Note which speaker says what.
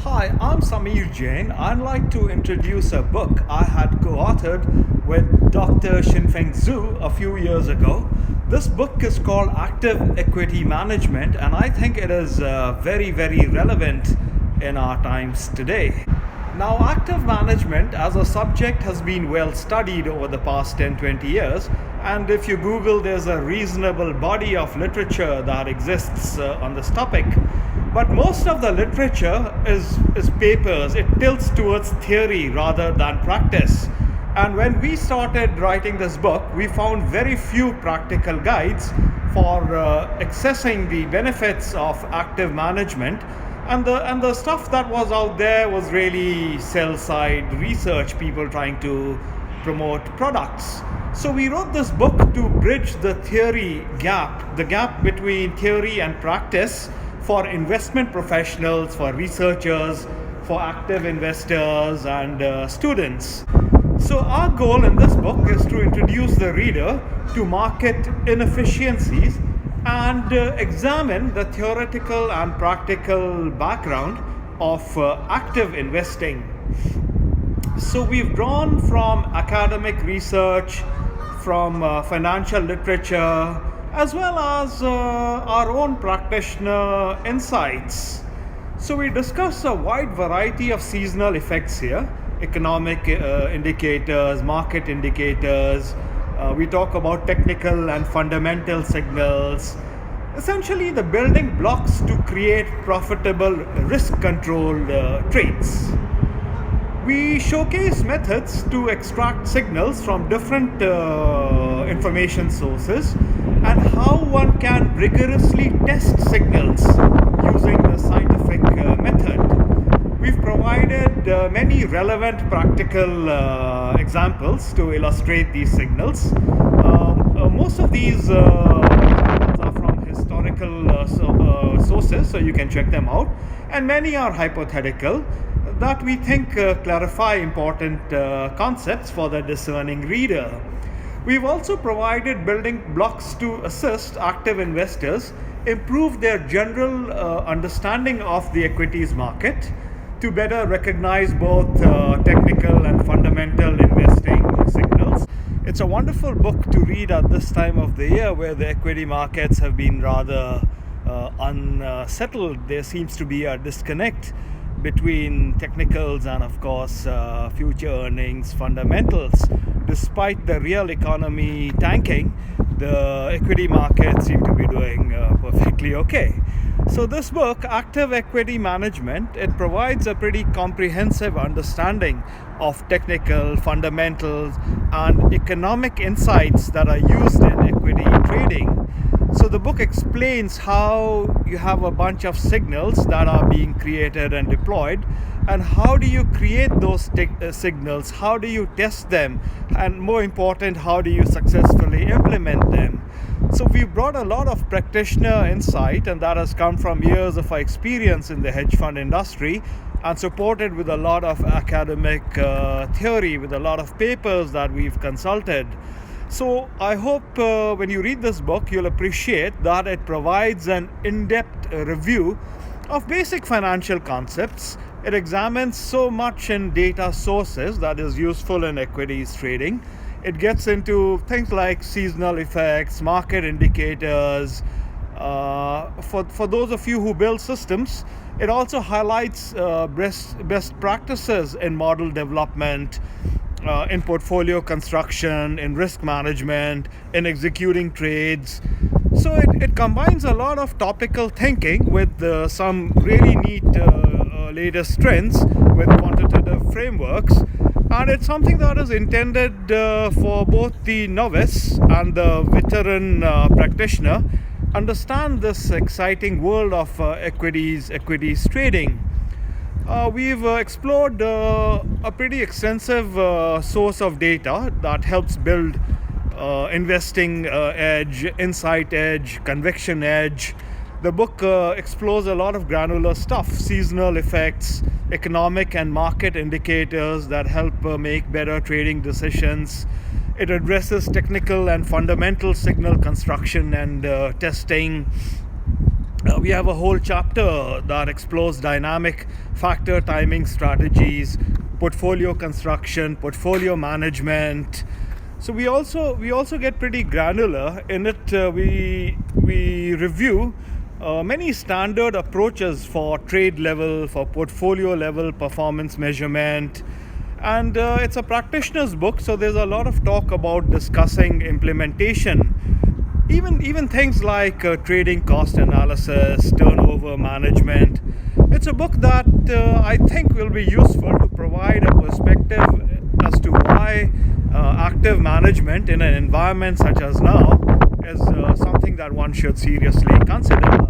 Speaker 1: Hi, I'm Samir Jain. I'd like to introduce a book I had co-authored with Dr. Shinfeng Zhu a few years ago. This book is called Active Equity Management, and I think it is very, very relevant in our times today. Now, active management as a subject has been well studied over the past 10-20 years, and if you Google, there's a reasonable body of literature that exists on this topic. But most of the literature is papers. It tilts towards theory rather than practice. And when we started writing this book, we found very few practical guides for accessing the benefits of active management. And the stuff that was out there was really sell-side research, people trying to promote products. So we wrote this book to bridge the theory gap, the gap between theory and practice for investment professionals, for researchers, for active investors and students. So our goal in this book is to introduce the reader to market inefficiencies and examine the theoretical and practical background of active investing. So we've drawn from academic research, from financial literature, as well as our own practitioner insights. So we discuss a wide variety of seasonal effects here, economic indicators, market indicators. We talk about technical and fundamental signals, essentially the building blocks to create profitable risk-controlled trades. We showcase methods to extract signals from different information sources and how one can rigorously test signals using the scientific method. We've provided many relevant practical examples to illustrate these signals. Most of these are from historical sources, so you can check them out, and many are hypothetical that we think clarify important concepts for the discerning reader. We've also provided building blocks to assist active investors improve their general understanding of the equities market, to better recognize both technical and fundamental investing signals. It's a wonderful book to read at this time of the year where the equity markets have been rather unsettled. There seems to be a disconnect between technicals and, of course, future earnings fundamentals. Despite the real economy tanking, the equity markets seem to be doing perfectly okay. So this book, Active Equity Management, it provides a pretty comprehensive understanding of technical fundamentals and economic insights that are used in equity trading. So the book explains how you have a bunch of signals that are being created and deployed, and how do you create those signals, how do you test them, and more important, how do you successfully implement them. So we brought a lot of practitioner insight, and that has come from years of our experience in the hedge fund industry and supported with a lot of academic theory, with a lot of papers that we've consulted. So I hope when you read this book, you'll appreciate that it provides an in-depth review of basic financial concepts. It examines so much in data sources that is useful in equities trading. It gets into things like seasonal effects, market indicators. For those of you who build systems, it also highlights best practices in model development, in portfolio construction, in risk management, in executing trades. So it combines a lot of topical thinking with some really neat latest trends with quantitative frameworks. And it's something that is intended for both the novice and the veteran practitioner understand this exciting world of equities trading. We've explored a pretty extensive source of data that helps build investing edge, insight edge, conviction edge. The book explores a lot of granular stuff, seasonal effects, economic and market indicators that help make better trading decisions. It addresses technical and fundamental signal construction and testing. We have a whole chapter that explores dynamic factor timing strategies, portfolio construction, portfolio management. So we also get pretty granular in it. We review many standard approaches for trade level, for portfolio level performance measurement, and it's a practitioner's book. So there's a lot of talk about discussing implementation, even things like trading cost analysis, turnover management. It's a book that I think will be useful to provide a perspective as to why active management in an environment such as now is something that one should seriously consider.